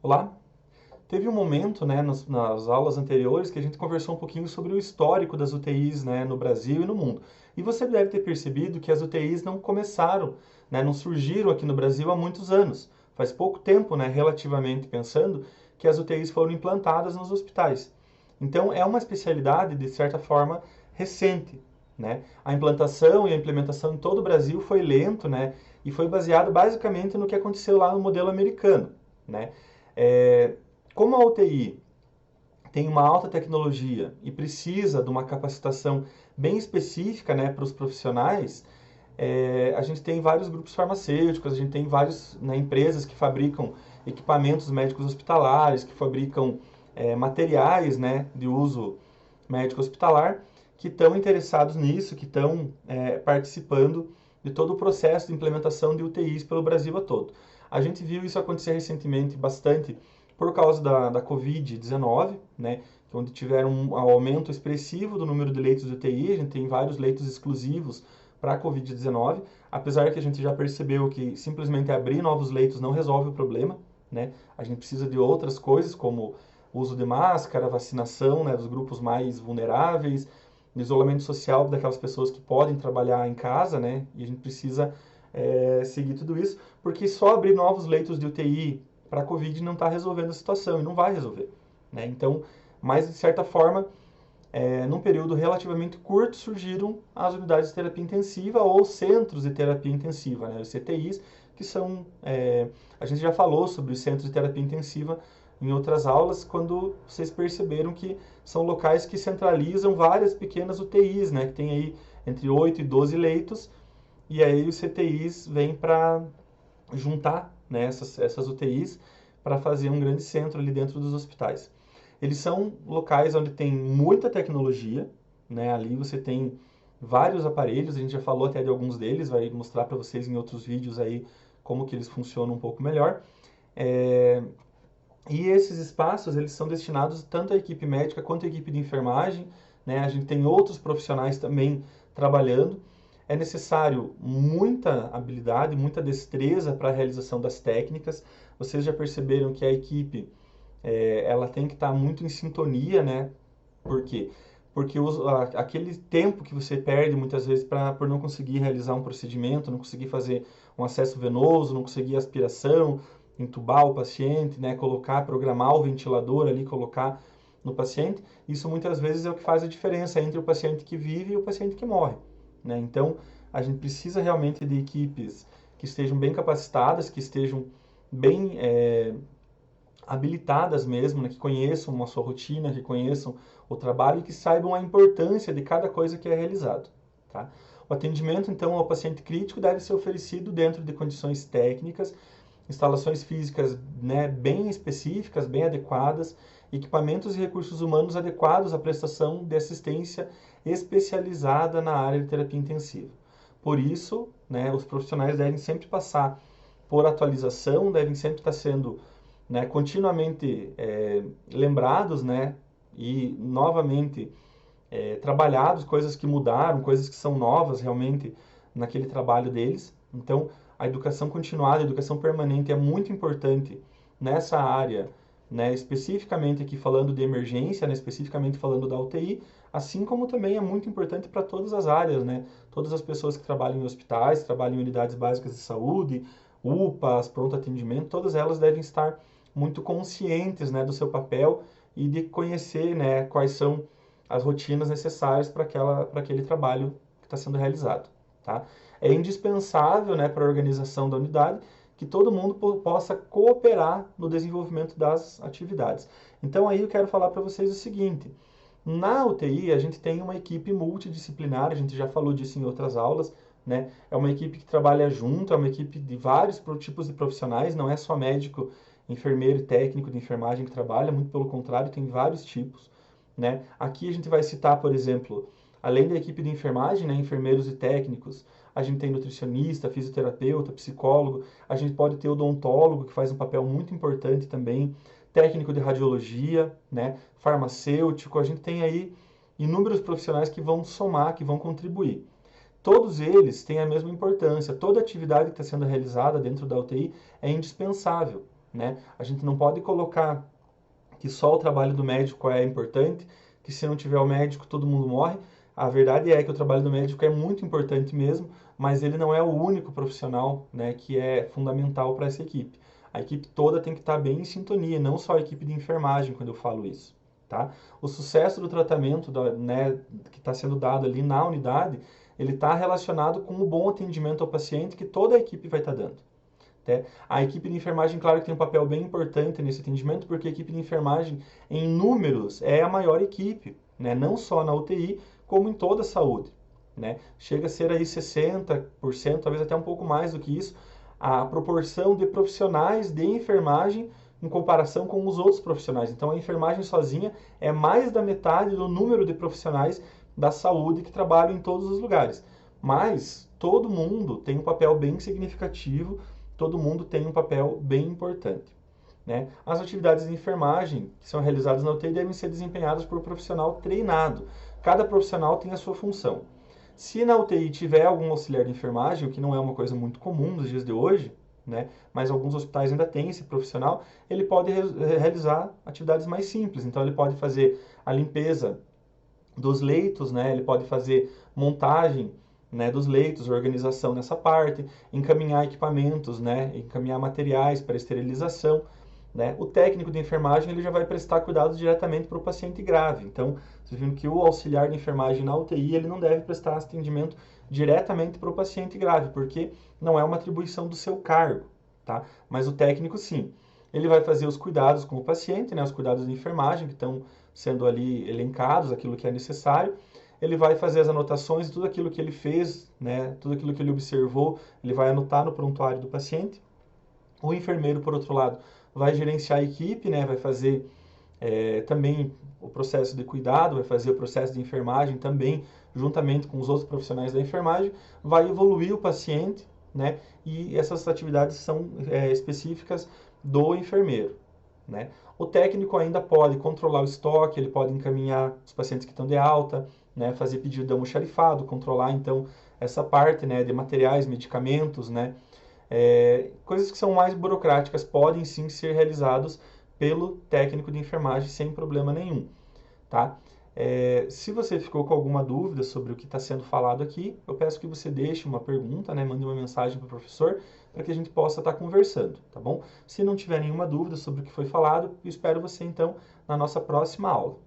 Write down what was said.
Olá! Teve um momento, né, nas aulas anteriores que a gente conversou um pouquinho sobre o histórico das UTIs, né, no Brasil e no mundo. E você deve ter percebido que as UTIs não começaram, né, não surgiram aqui no Brasil há muitos anos. Faz pouco tempo, né, relativamente pensando, que as UTIs foram implantadas nos hospitais. Então, é uma especialidade, de certa forma, recente, né? A implantação e a implementação em todo o Brasil foi lento, né, e foi baseado basicamente no que aconteceu lá no modelo americano, né? É, como a UTI tem uma alta tecnologia e precisa de uma capacitação bem específica, né, para os profissionais, a gente tem vários grupos farmacêuticos, a gente tem várias, né, empresas que fabricam equipamentos médicos hospitalares, que fabricam materiais, né, de uso médico hospitalar, que estão interessados nisso, que estão participando de todo o processo de implementação de UTIs pelo Brasil a todo. A gente viu isso acontecer recentemente bastante por causa da Covid-19, né, onde tiveram um aumento expressivo do número de leitos de UTI, a gente tem vários leitos exclusivos para a Covid-19, apesar que a gente já percebeu que simplesmente abrir novos leitos não resolve o problema, né? A gente precisa de outras coisas, como o uso de máscara, vacinação, né, dos grupos mais vulneráveis, isolamento social daquelas pessoas que podem trabalhar em casa, né? E a gente precisa seguir tudo isso, porque só abrir novos leitos de UTI para a Covid não está resolvendo a situação e não vai resolver, né? Então, mas de certa forma, num período relativamente curto, surgiram as unidades de terapia intensiva ou centros de terapia intensiva, né? Os CTIs, que são... a gente já falou sobre os centros de terapia intensiva em outras aulas, quando vocês perceberam que são locais que centralizam várias pequenas UTIs, né? Que tem aí entre 8 e 12 leitos, e aí os CTIs vêm para juntar, né, essas UTIs para fazer um grande centro ali dentro dos hospitais. Eles são locais onde tem muita tecnologia, né? Ali você tem vários aparelhos, a gente já falou até de alguns deles, vai mostrar para vocês em outros vídeos aí como que eles funcionam um pouco melhor. É, e esses espaços, eles são destinados tanto à equipe médica quanto à equipe de enfermagem, né? A gente tem outros profissionais também trabalhando. É necessário muita habilidade, muita destreza para a realização das técnicas. Vocês já perceberam que a equipe, ela tem que estar muito em sintonia, né? Por quê? Porque aquele tempo que você perde muitas vezes por não conseguir realizar um procedimento, não conseguir fazer um acesso venoso, não conseguir aspiração, entubar o paciente, né, colocar, programar o ventilador ali, colocar no paciente, isso muitas vezes é o que faz a diferença entre o paciente que vive e o paciente que morre, né? Então, a gente precisa realmente de equipes que estejam bem capacitadas, que estejam bem habilitadas mesmo, né, que conheçam a sua rotina, que conheçam o trabalho e que saibam a importância de cada coisa que é realizado, tá? O atendimento, então, ao paciente crítico deve ser oferecido dentro de condições técnicas, instalações físicas, né, bem específicas, bem adequadas, equipamentos e recursos humanos adequados à prestação de assistência especializada na área de terapia intensiva. Por isso, né, os profissionais devem sempre passar por atualização, devem sempre estar sendo, né, continuamente lembrados, né, e novamente trabalhados, coisas que mudaram, coisas que são novas realmente naquele trabalho deles. Então, a educação continuada, a educação permanente é muito importante nessa área, né, especificamente aqui falando de emergência, né, especificamente falando da UTI, assim como também é muito importante para todas as áreas, né, todas as pessoas que trabalham em hospitais, trabalham em unidades básicas de saúde, UPAs, pronto atendimento, todas elas devem estar muito conscientes, né, do seu papel e de conhecer, né, quais são as rotinas necessárias para aquele trabalho que está sendo realizado, tá? É indispensável, né, para a organização da unidade que todo mundo possa cooperar no desenvolvimento das atividades. Então aí eu quero falar para vocês o seguinte: na UTI a gente tem uma equipe multidisciplinar, a gente já falou disso em outras aulas, né? É uma equipe que trabalha junto, é uma equipe de vários tipos de profissionais, não é só médico, enfermeiro e técnico de enfermagem que trabalha, muito pelo contrário, tem vários tipos, né? Aqui a gente vai citar, por exemplo, além da equipe de enfermagem, né, enfermeiros e técnicos, a gente tem nutricionista, fisioterapeuta, psicólogo, a gente pode ter odontólogo, que faz um papel muito importante também, técnico de radiologia, né, farmacêutico, a gente tem aí inúmeros profissionais que vão somar, que vão contribuir. Todos eles têm a mesma importância, toda atividade que está sendo realizada dentro da UTI é indispensável, né? A gente não pode colocar que só o trabalho do médico é importante, que se não tiver o médico todo mundo morre. A verdade é que o trabalho do médico é muito importante mesmo, mas ele não é o único profissional, né, que é fundamental para essa equipe. A equipe toda tem que estar bem em sintonia, não só a equipe de enfermagem, quando eu falo isso, tá? O sucesso do tratamento, né, que está sendo dado ali na unidade, ele está relacionado com o bom atendimento ao paciente que toda a equipe vai estar dando. A equipe de enfermagem, claro que tem um papel bem importante nesse atendimento, porque a equipe de enfermagem, em números, é a maior equipe, né? Não só na UTI, como em toda a saúde, né? Chega a ser aí 60%, talvez até um pouco mais do que isso, a proporção de profissionais de enfermagem em comparação com os outros profissionais. Então, a enfermagem sozinha é mais da metade do número de profissionais da saúde que trabalham em todos os lugares. Mas todo mundo tem um papel bem significativo, todo mundo tem um papel bem importante, né? As atividades de enfermagem que são realizadas na UTI devem ser desempenhadas por um profissional treinado. Cada profissional tem a sua função. Se na UTI tiver algum auxiliar de enfermagem, o que não é uma coisa muito comum nos dias de hoje, né? Mas alguns hospitais ainda têm esse profissional, ele pode realizar atividades mais simples. Então ele pode fazer a limpeza dos leitos, né? Ele pode fazer montagem, né, dos leitos, organização nessa parte, encaminhar equipamentos, né, encaminhar materiais para esterilização, né. O técnico de enfermagem ele já vai prestar cuidados diretamente para o paciente grave. Então, vocês viram que o auxiliar de enfermagem na UTI ele não deve prestar atendimento diretamente para o paciente grave, porque não é uma atribuição do seu cargo, tá? Mas o técnico sim. Ele vai fazer os cuidados com o paciente, né, os cuidados de enfermagem que estão sendo ali elencados, aquilo que é necessário. Ele vai fazer as anotações de tudo aquilo que ele fez, né, tudo aquilo que ele observou, ele vai anotar no prontuário do paciente. O enfermeiro, por outro lado, vai gerenciar a equipe, né, vai fazer também o processo de cuidado, vai fazer o processo de enfermagem também, juntamente com os outros profissionais da enfermagem, vai evoluir o paciente, né, e essas atividades são específicas do enfermeiro, né? O técnico ainda pode controlar o estoque, ele pode encaminhar os pacientes que estão de alta, né, fazer pedido de almoxarifado, controlar então essa parte, né, de materiais, medicamentos, né, coisas que são mais burocráticas podem sim ser realizados pelo técnico de enfermagem sem problema nenhum, tá? Se você ficou com alguma dúvida sobre o que está sendo falado aqui, eu peço que você deixe uma pergunta, né, mande uma mensagem para o professor, para que a gente possa estar conversando, tá bom? Se não tiver nenhuma dúvida sobre o que foi falado, eu espero você então na nossa próxima aula.